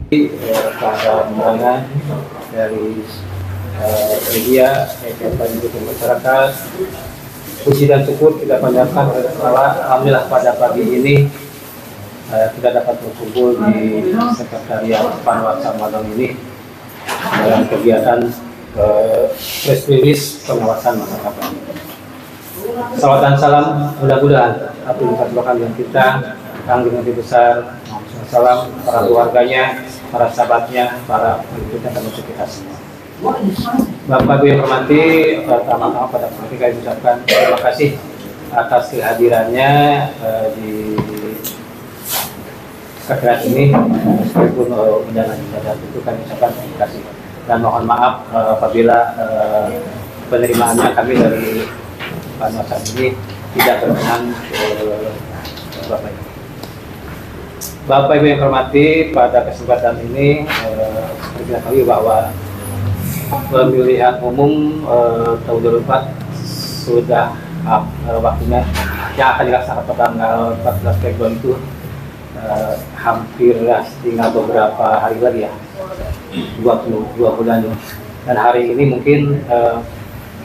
Pada undangan dari media, juga masyarakat, puji dan syukur kita panjatkan kepada Allah. Alhamdulillah pada pagi ini kita dapat berkumpul di sekretariat Panwasa Ramadan ini dalam kegiatan press release pengawasan masa kampanye. Salawat dan salam mudah-mudahan atas Tuhan yang kita yang dengan besar, salam para keluarganya, para sahabatnya, para pengikutnya dan musuh kita semua. Bapak Ibu yang hormati, pertama-tama pada kami ucapkan terima kasih atas kehadirannya di sekretariat ini, meskipun undangan tidak itu kami ucapkan terima kasih dan mohon maaf apabila penerimaannya kami dari Panwasa ini tidak berkenan Bapak Ibu. Bapak Ibu yang hormati, pada kesempatan ini seperti kita tahu bahwa pemilihan umum tahun 2004 sudah waktunya yang akan dilaksanakan pada tanggal 14 Februari itu hampir tinggal beberapa hari lagi ya, 22 bulan. Dan hari ini mungkin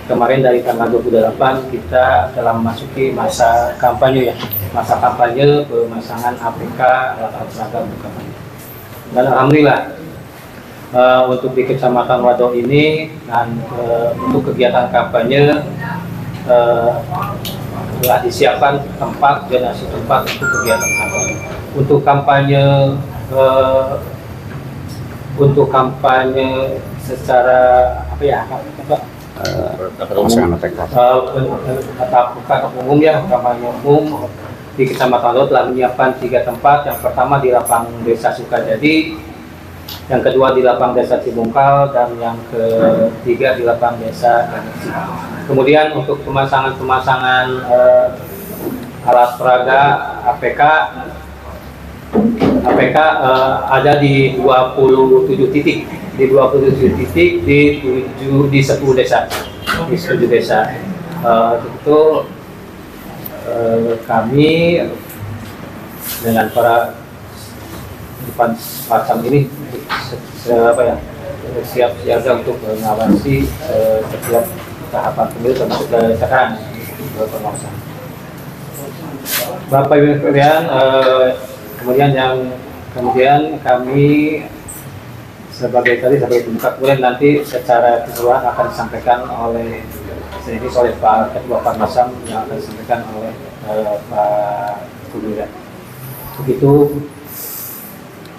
kemarin dari tanggal 28 kita telah memasuki masa kampanye ya, masa kampanye pemasangan APK alat seragam kampanye. Dan alhamdulillah untuk di Kecamatan Wado ini dan untuk kegiatan kampanye telah disiapkan tempat zonasi tempat untuk kegiatan kampanye. Untuk kampanye secara apa ya? Tatap umum ya, kampanye umum di Kecamatan Wado telah menyiapkan 3 tempat. Yang pertama di Lapang Desa Sukajadi, yang kedua di Lapang Desa Cibungkal, dan yang ketiga di Lapang Desa Ganesi. Kemudian untuk pemasangan alat peraga APK ada di 27 titik, di 10 desa, itu kami dengan para depan pasang ini siap siaga untuk mengawasi setiap tahapan pemilu termasuk sekarang pengawasan. Bapak Ibu sekalian, kemudian kami sebagai pembuka, kemudian nanti secara keseluruhan akan disampaikan oleh Pak Ketua Panwasam yang akan disampaikan oleh Pak Gubernur. Begitu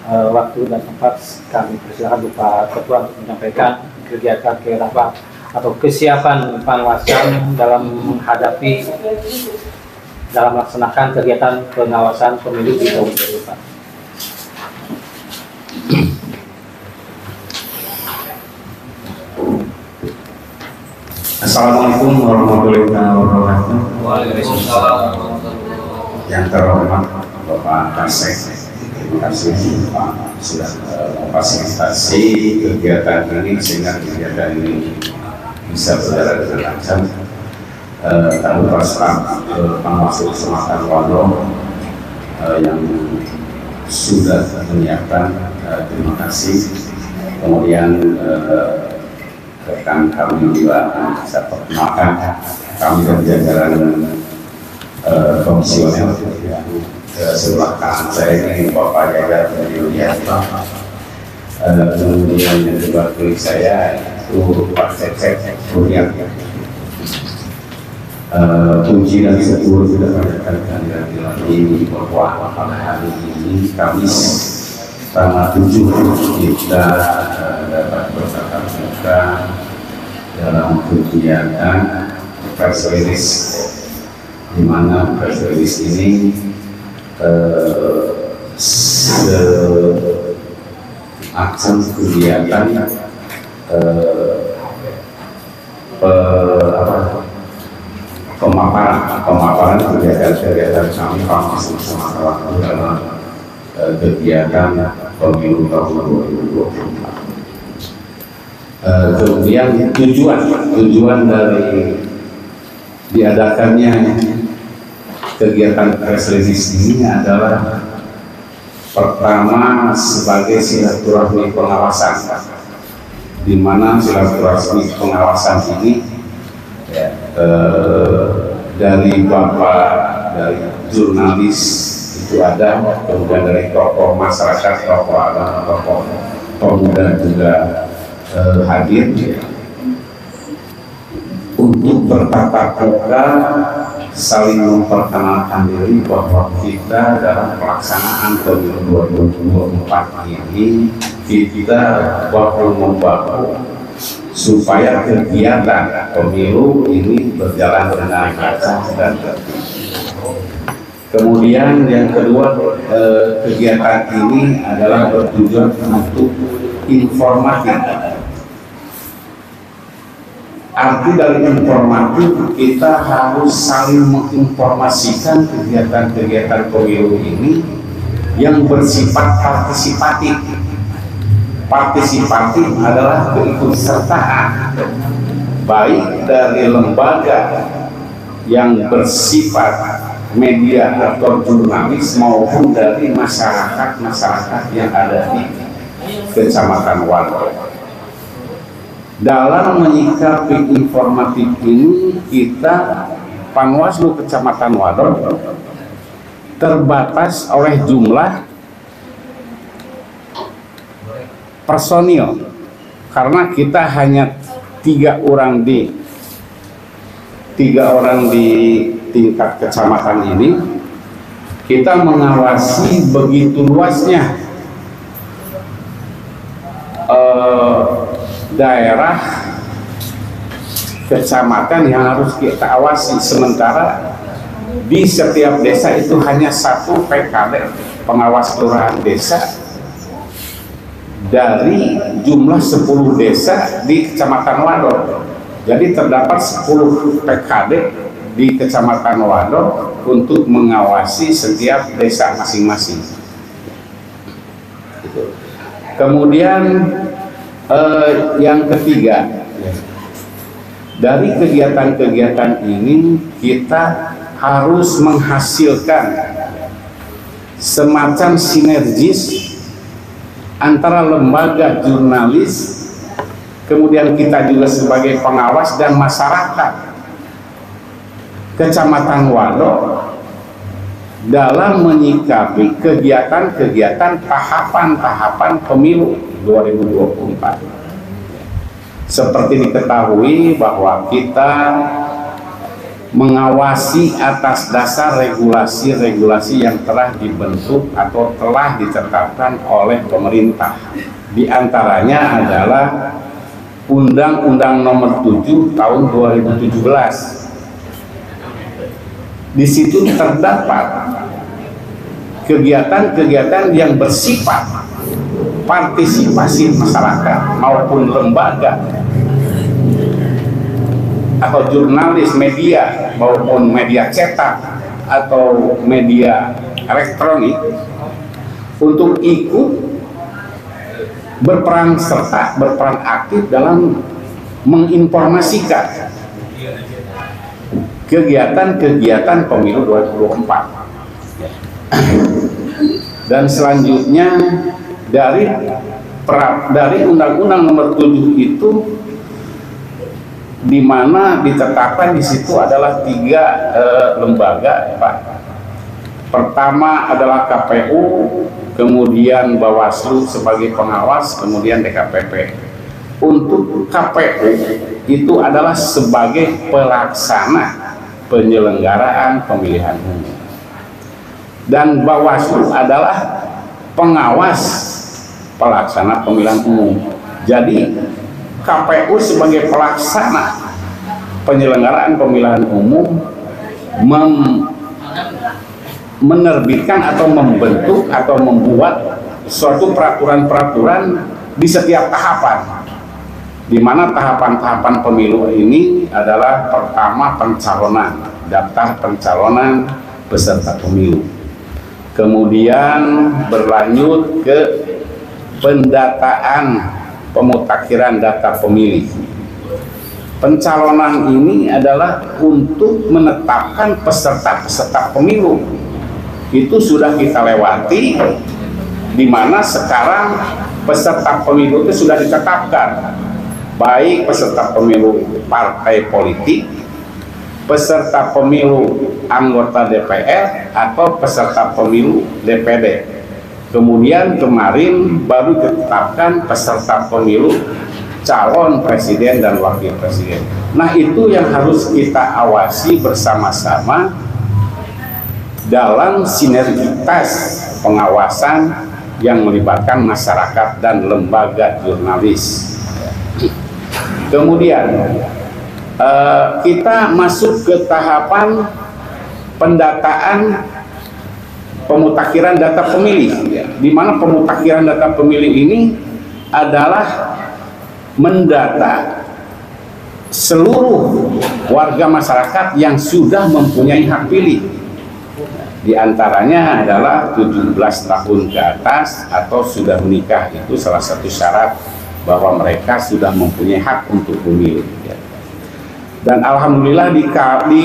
waktu dan tempat kami persilakan Pak Ketua untuk menyampaikan kegiatan atau kesiapan Panwasam dalam melaksanakan kegiatan pengawasan pemilu di tahun 2004. Assalamualaikum warahmatullahi wabarakatuh. Waalaikumsalam. Yang terhormat Bapak Kasek, terima kasih Pak sudah memfasilitasi kegiatan ini sehingga kegiatan ini bisa berjalan dengan lancar. Kami staf Panwaslu Kecamatan Wado yang sudah menyiapkan, terima kasih. Kemudian rekan kami juga saya perkenalkan, kami dari jajaran komisioner sebelah kanan saya ini Bapak Jajar dari Yulianto, kemudian yang sebelah kiri saya itu Pak Cecep Surya. Puji dan syukur sudah panjatkan lagi bahwa pada hari ini Kamis tanggal 7 kita dapat bertatap muka dalam kegiatan press release, di mana press release ini akan kegiatan pemaparan kegiatan kami Panwaslu Sumatera dalam kegiatan pemilu tahun 2024. Kemudian tujuan dari diadakannya kegiatan press release ini adalah Pertama, sebagai silaturahmi pengawasan, di mana silaturahmi pengawasan ini dari Bapak, dari jurnalis itu ada, kemudian dari tokoh masyarakat, tokoh agama, tokoh pemuda juga hadir untuk bertatap muka, saling memperkenalkan diri bahwa kita dalam pelaksanaan pemilu 2024 ini kita bahu-membahu supaya kegiatan pemilu ini berjalan dengan lancar dan tertib. Kemudian yang kedua, kegiatan ini adalah bertujuan untuk informatif. Arti dari informatif, kita harus saling menginformasikan kegiatan-kegiatan pemilu ini yang bersifat partisipatif. Partisipatif adalah keikutsertaan baik dari lembaga yang bersifat media atau jurnalis maupun dari masyarakat yang ada di Kecamatan Waduk. Dalam menyikapi informatif ini, kita Panwaslu Kecamatan Waduk terbatas oleh jumlah personil, karena kita hanya tiga orang di tingkat kecamatan ini. Kita mengawasi begitu luasnya daerah kecamatan yang harus kita awasi, sementara di setiap desa itu hanya satu PKD, pengawas kelurahan desa, dari jumlah 10 desa di Kecamatan Waduk. Jadi terdapat 10 PKD di Kecamatan Waduk untuk mengawasi setiap desa masing-masing. Kemudian yang ketiga, dari kegiatan-kegiatan ini kita harus menghasilkan semacam sinergis antara lembaga jurnalis, kemudian kita juga sebagai pengawas dan masyarakat Kecamatan Waduk dalam menyikapi kegiatan-kegiatan tahapan-tahapan pemilu 2024. Seperti diketahui bahwa kita mengawasi atas dasar regulasi-regulasi yang telah dibentuk atau telah ditetapkan oleh pemerintah. Di antaranya adalah Undang-Undang Nomor 7 Tahun 2017. Di situ terdapat kegiatan-kegiatan yang bersifat partisipasi masyarakat maupun lembaga atau jurnalis media maupun media cetak atau media elektronik untuk ikut berperan serta, berperan aktif dalam menginformasikan kegiatan-kegiatan pemilu 2024. Dan selanjutnya dari Undang-Undang Nomor 7 itu, di mana ditetapkan di situ adalah 3 lembaga, Pak. Pertama adalah KPU, kemudian Bawaslu sebagai pengawas, kemudian DKPP. Untuk KPU itu adalah sebagai pelaksana penyelenggaraan pemilihan umum, dan Bawaslu adalah pengawas pelaksana pemilihan umum. Jadi KPU sebagai pelaksana penyelenggaraan pemilihan umum menerbitkan atau membentuk atau membuat suatu peraturan-peraturan di setiap tahapan, di mana tahapan-tahapan pemilu ini adalah pertama pencalonan, daftar pencalonan peserta pemilu, kemudian berlanjut ke pendataan pemutakhiran data pemilih. Pencalonan ini adalah untuk menetapkan peserta-peserta pemilu. Itu sudah kita lewati di mana sekarang peserta pemilu itu sudah ditetapkan, baik peserta pemilu partai politik, peserta pemilu anggota DPR, atau peserta pemilu DPD. Kemudian kemarin baru ditetapkan peserta pemilu calon presiden dan wakil presiden. Nah, itu yang harus kita awasi bersama-sama dalam sinergitas pengawasan yang melibatkan masyarakat dan lembaga jurnalis. Kemudian kita masuk ke tahapan pendataan pemutakhiran data pemilih, di mana pemutakhiran data pemilih ini adalah mendata seluruh warga masyarakat yang sudah mempunyai hak pilih. Di antaranya adalah 17 tahun ke atas atau sudah menikah, itu salah satu syarat bahwa mereka sudah mempunyai hak untuk memilih. Dan alhamdulillah di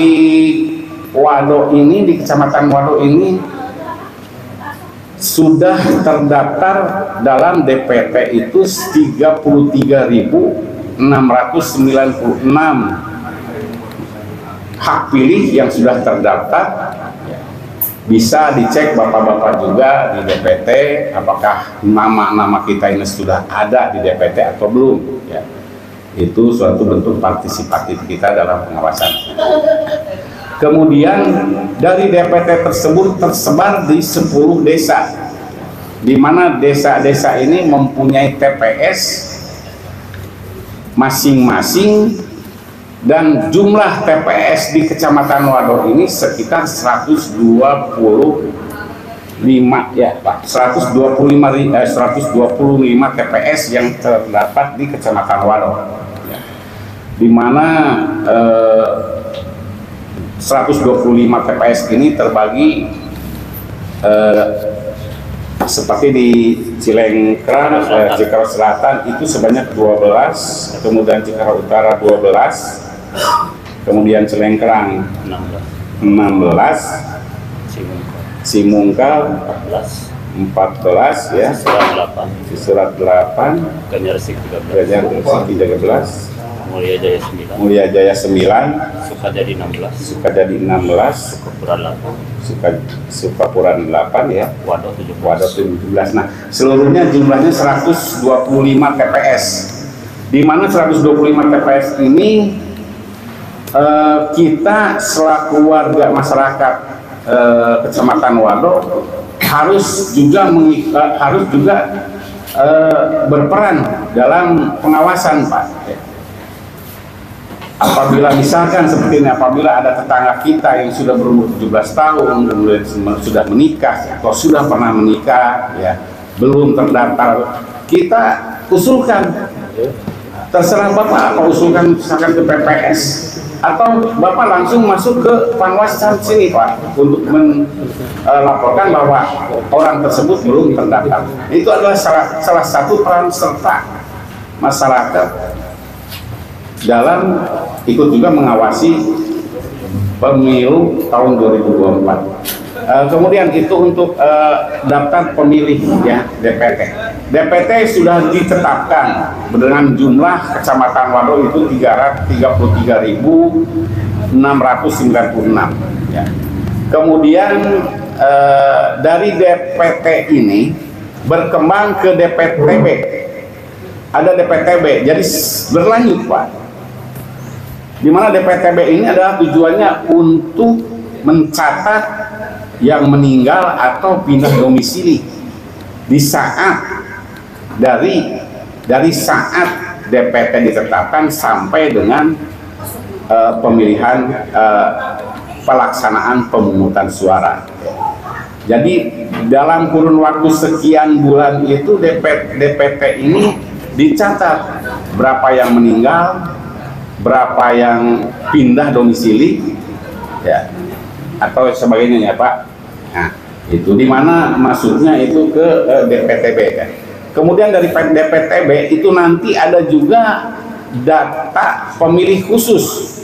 Wado ini, di Kecamatan Wado ini sudah terdaftar dalam DPT itu 33.696 hak pilih yang sudah terdaftar. Bisa dicek bapak-bapak juga di DPT apakah nama-nama kita ini sudah ada di DPT atau belum, ya. Itu suatu bentuk partisipatif kita dalam pengawasan. Kemudian dari DPT tersebut tersebar di 10 desa, di mana desa-desa ini mempunyai TPS masing-masing, dan jumlah TPS di Kecamatan Wado ini sekitar 125 ya Pak, 125 TPS yang terdapat di Kecamatan Wado, di mana 125 TPS ini terbagi seperti di Cilengkrang, Cikarang Selatan itu sebanyak 12, kemudian Cikarang Utara 12, kemudian Cilengkrang 16, Simungkal 14 ya, Surat 8, Banjarsik 13, Mulia Jaya 9, Sukajadi 16, Sukapuran 8 ya, Wado 17. Nah, seluruhnya jumlahnya 125 TPS. Di mana 125 TPS ini kita selaku warga masyarakat Kecamatan Wado harus juga berperan dalam pengawasan, Pak. Apabila misalkan seperti ini, apabila ada tetangga kita yang sudah berumur 17 tahun, kemudian sudah menikah atau sudah pernah menikah, ya, belum terdaftar, kita usulkan. Terserah Bapak, apa usulkan misalkan ke PPS, atau Bapak langsung masuk ke Panwascam sini, Pak, untuk melaporkan bahwa orang tersebut belum terdaftar. Itu adalah salah satu peran serta masyarakat dalam ikut juga mengawasi pemilu tahun 2024. Kemudian itu untuk daftar pemilih ya DPT. DPT sudah ditetapkan dengan jumlah Kecamatan Wado itu 333.696 ya. Kemudian dari DPT ini berkembang ke DPTB. Ada DPTB, jadi berlanjut, Pak. Di mana DPTB ini adalah tujuannya untuk mencatat yang meninggal atau pindah domisili di saat dari saat DPT ditetapkan sampai dengan pemilihan pelaksanaan pemungutan suara. Jadi dalam kurun waktu sekian bulan itu DPT ini dicatat berapa yang meninggal, berapa yang pindah domisili, ya, atau sebagainya ya Pak. Nah, itu di mana masuknya itu ke DPTB kan. Kemudian dari DPTB itu nanti ada juga data pemilih khusus.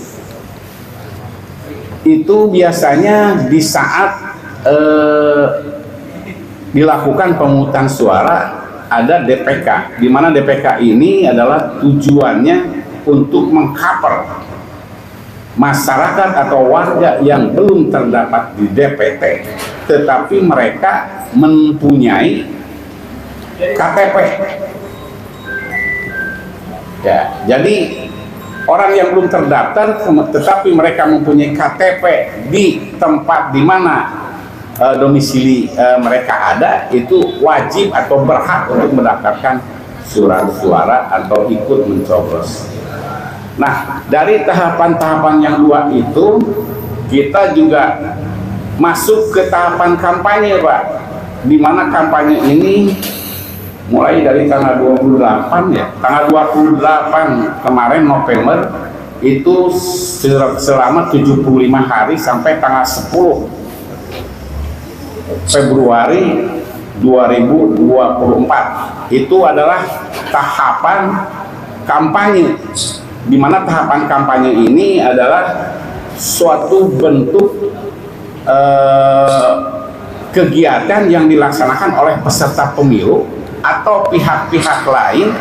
Itu biasanya di saat dilakukan pemungutan suara, ada DPK, di mana DPK ini adalah tujuannya untuk mengcover masyarakat atau warga yang belum terdapat di DPT, tetapi mereka mempunyai KTP. Ya, jadi orang yang belum terdaftar tetapi mereka mempunyai KTP di tempat di mana domisili mereka ada, itu wajib atau berhak untuk mendaftarkan surat suara atau ikut mencoblos. Nah, dari tahapan-tahapan yang dua itu kita juga masuk ke tahapan kampanye, Pak, di mana kampanye ini mulai dari tanggal 28 ya, tanggal 28 kemarin November itu selama 75 hari sampai tanggal 10 Februari 2024 itu adalah tahapan kampanye, di mana tahapan kampanye ini adalah suatu bentuk kegiatan yang dilaksanakan oleh peserta pemilu atau pihak-pihak lain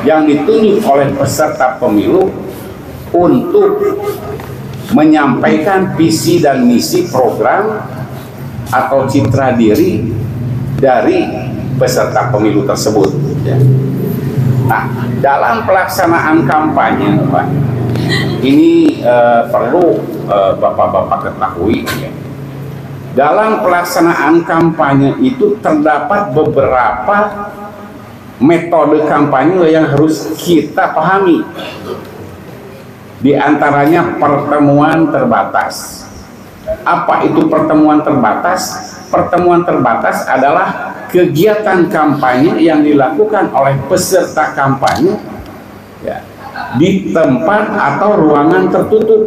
yang ditunjuk oleh peserta pemilu untuk menyampaikan visi dan misi program atau citra diri dari peserta pemilu tersebut. Nah, dalam pelaksanaan kampanye, Pak, ini perlu Bapak-bapak ketahui ya. Dalam pelaksanaan kampanye itu terdapat beberapa metode kampanye yang harus kita pahami. Di antaranya pertemuan terbatas. Apa itu pertemuan terbatas? Pertemuan terbatas adalah kegiatan kampanye yang dilakukan oleh peserta kampanye ya, di tempat atau ruangan tertutup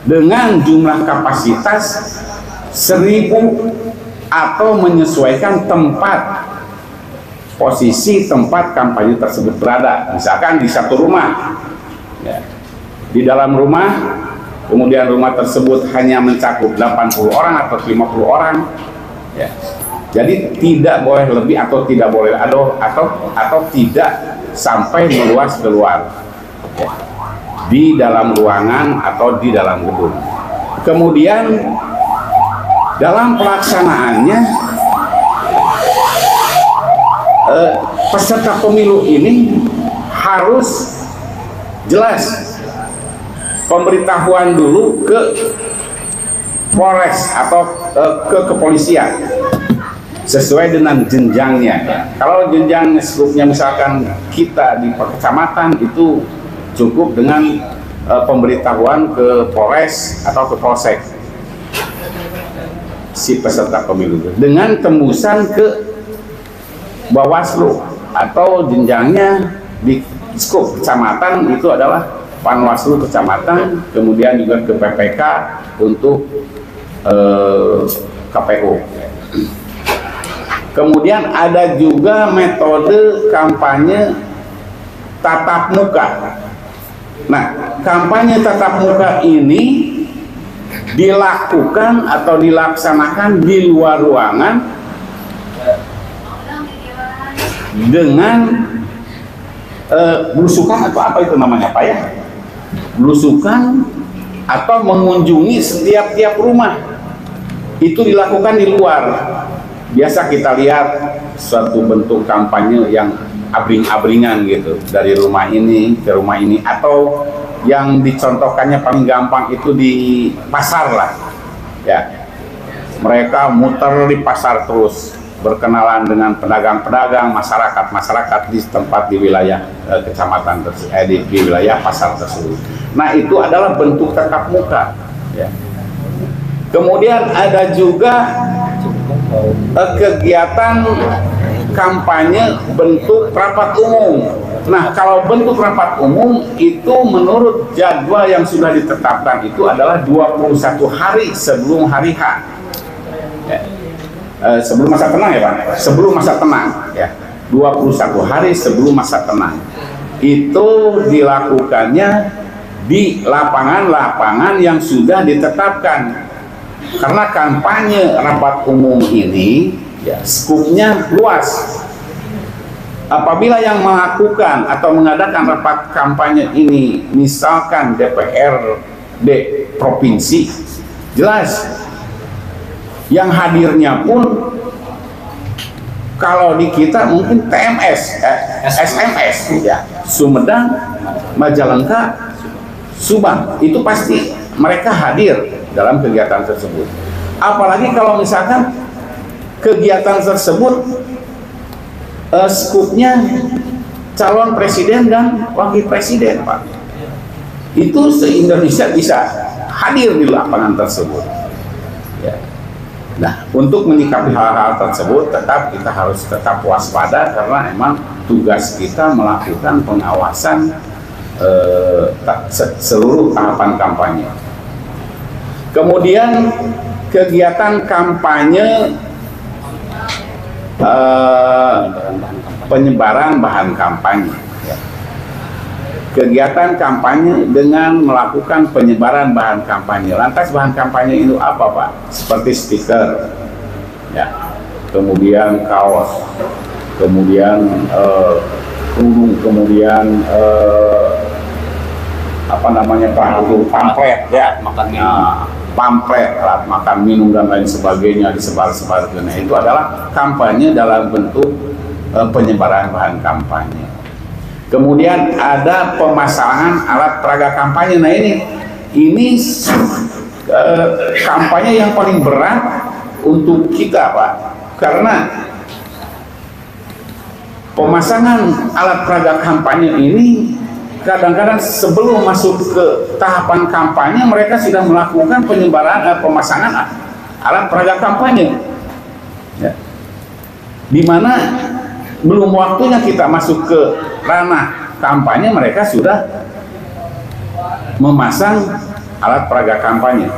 dengan jumlah kapasitas 1000 atau menyesuaikan tempat posisi tempat kampanye tersebut berada. Misalkan di satu rumah ya, di dalam rumah, kemudian rumah tersebut hanya mencakup 80 orang atau 50 orang ya. Jadi tidak boleh lebih atau tidak boleh atau tidak sampai meluas keluar ya, di dalam ruangan atau di dalam gedung. Kemudian dalam pelaksanaannya peserta pemilu ini harus jelas pemberitahuan dulu ke Polres atau ke kepolisian sesuai dengan jenjangnya. Kalau jenjang skupnya misalkan kita di kecamatan, itu cukup dengan pemberitahuan ke Polres atau ke Polsek si peserta pemilu dengan tembusan ke Bawaslu, atau jenjangnya di skup kecamatan itu adalah Panwaslu kecamatan, kemudian juga ke PPK untuk KPU. Kemudian ada juga metode kampanye tatap muka. Nah, kampanye tatap muka ini dilakukan atau dilaksanakan di luar ruangan dengan belusukan atau apa itu namanya, Pak ya? Belusukan atau mengunjungi setiap rumah. Itu dilakukan di luar. Biasa kita lihat suatu bentuk kampanye yang abring-abringan gitu, dari rumah ini ke rumah ini, atau yang dicontohkannya paling gampang itu di pasar lah ya, mereka muter di pasar terus berkenalan dengan pedagang-pedagang, masyarakat di tempat di wilayah kecamatan tersebut, di wilayah pasar tersebut. Nah, itu adalah bentuk tatap muka ya. Kemudian ada juga kegiatan kampanye bentuk rapat umum. Nah, kalau bentuk rapat umum itu menurut jadwal yang sudah ditetapkan itu adalah 21 hari sebelum hari H ya. Sebelum masa tenang ya Pak, sebelum masa tenang ya, 21 hari sebelum masa tenang itu dilakukannya di lapangan-lapangan yang sudah ditetapkan karena kampanye rapat umum ini ya skupnya luas. Apabila yang melakukan atau mengadakan rapat kampanye ini misalkan DPRD provinsi, jelas yang hadirnya pun kalau di kita mungkin TMS, SMS ya, Sumedang, Majalengka, Subang, itu pasti mereka hadir dalam kegiatan tersebut. Apalagi kalau misalkan kegiatan tersebut skupnya calon presiden dan wakil presiden, Pak. Itu se-Indonesia bisa hadir di lapangan tersebut. Ya. Nah, untuk menyikapi hal-hal tersebut kita harus tetap waspada karena emang tugas kita melakukan pengawasan seluruh tahapan kampanye. Kemudian kegiatan kampanye penyebaran bahan kampanye. Kegiatan kampanye dengan melakukan penyebaran bahan kampanye. Lantas bahan kampanye itu apa, Pak? Seperti stiker, ya, kemudian kaos, kemudian kerudung, kemudian pamflet, ya, pamflet, alat makan minum dan lain sebagainya disebar-sebarkan. Nah, itu adalah kampanye dalam bentuk penyebaran bahan kampanye. Kemudian ada pemasangan alat peraga kampanye. Nah, ini kampanye yang paling berat untuk kita, Pak, karena pemasangan alat peraga kampanye ini kadang-kadang sebelum masuk ke tahapan kampanye mereka sudah melakukan penyebaran pemasangan alat peraga kampanye, ya. Dimana belum waktunya kita masuk ke ranah kampanye mereka sudah memasang alat peraga kampanye,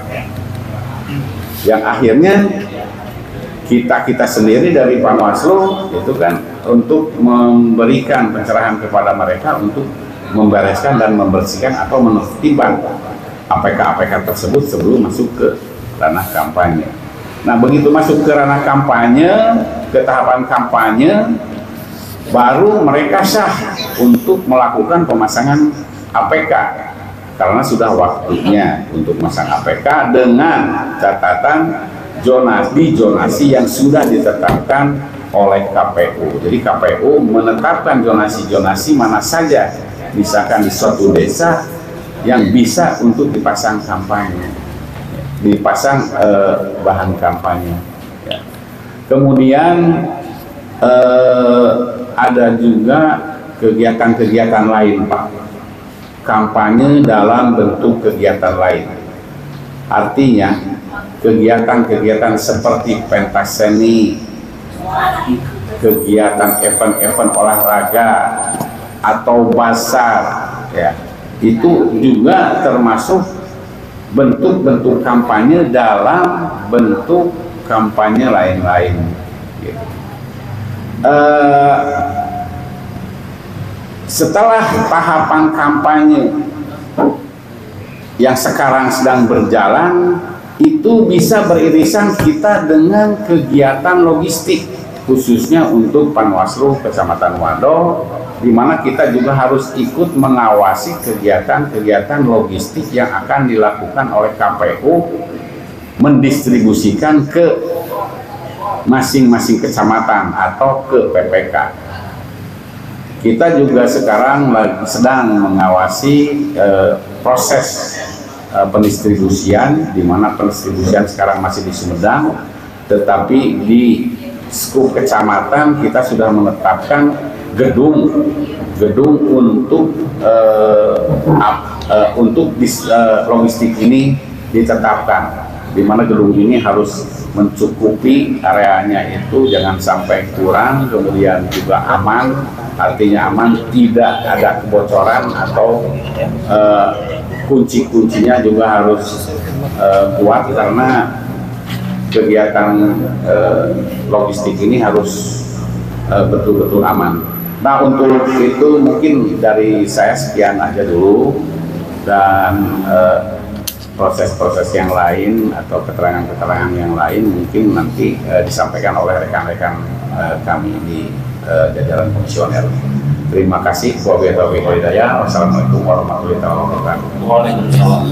yang akhirnya kita sendiri dari Panwaslu itu kan untuk memberikan pencerahan kepada mereka untuk membereskan dan membersihkan atau menertibkan APK-APK tersebut sebelum masuk ke ranah kampanye. Nah, begitu masuk ke ranah kampanye, ke tahapan kampanye, baru mereka sah untuk melakukan pemasangan APK karena sudah waktunya untuk memasang APK dengan catatan zonasi yang sudah ditetapkan oleh KPU. Jadi KPU menetapkan zonasi mana saja misalkan di suatu desa yang bisa untuk dipasang kampanye, dipasang bahan kampanye, ya. Kemudian ada juga kegiatan-kegiatan lain, Pak, kampanye dalam bentuk kegiatan lain, artinya kegiatan-kegiatan seperti pentas seni, kegiatan event-event olahraga atau bazar, ya, itu juga termasuk bentuk-bentuk kampanye dalam bentuk kampanye lain-lain, gitu. Setelah tahapan kampanye yang sekarang sedang berjalan, itu bisa beririsan kita dengan kegiatan logistik khususnya untuk Panwaslu Kecamatan Wado, di mana kita juga harus ikut mengawasi kegiatan-kegiatan logistik yang akan dilakukan oleh KPU mendistribusikan ke masing-masing kecamatan atau ke PPK. Kita juga sekarang sedang mengawasi proses pendistribusian, di mana pendistribusian sekarang masih di Sumedang, tetapi di skup kecamatan kita sudah menetapkan gedung untuk logistik ini ditetapkan, di mana gedung ini harus mencukupi areanya itu jangan sampai kurang, kemudian juga aman, artinya aman, tidak ada kebocoran atau kunci-kuncinya juga harus kuat karena kegiatan logistik ini harus betul-betul aman. Nah, untuk itu mungkin dari saya sekian aja dulu, dan proses-proses yang lain atau keterangan-keterangan yang lain mungkin nanti disampaikan oleh rekan-rekan kami di jajaran komisioner. Terima kasih. Wassalamualaikum warahmatullahi wabarakatuh. Waalaikumsalam.